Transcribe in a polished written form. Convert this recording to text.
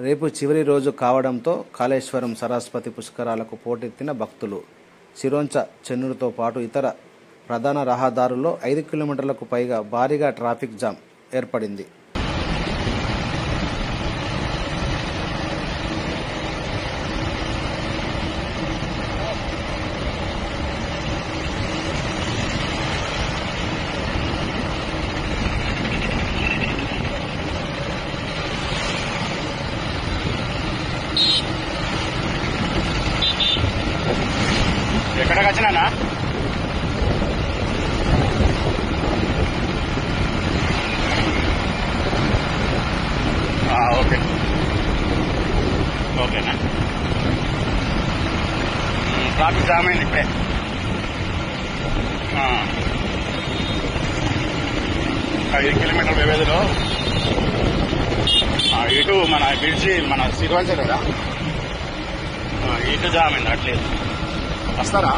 రేపు చివరి రోజు కావడంతో కాళేశ్వరం సరస్వతి పుష్కరాలకు పోటెత్తిన భక్తులు. సిరోంచ, చెన్నూరుతో పాటు ఇతర ప్రధాన రహదారుల్లో 5 కిలోమీటర్లకు పైగా భారీగా ట్రాఫిక్ జామ్ ఏర్పడింది. ఎక్కడికి వచ్చినా ఓకే ఓకేనా. ట్రాఫిక్ జామ్ అయింది ఇప్పుడే. ఐదు కిలోమీటర్ల వ్యవధిలో ఇటు మన బిడ్చి మన సిరివంచ కదా, ఇటు జామ్ అయింది. అట్లేదు వస్తారా?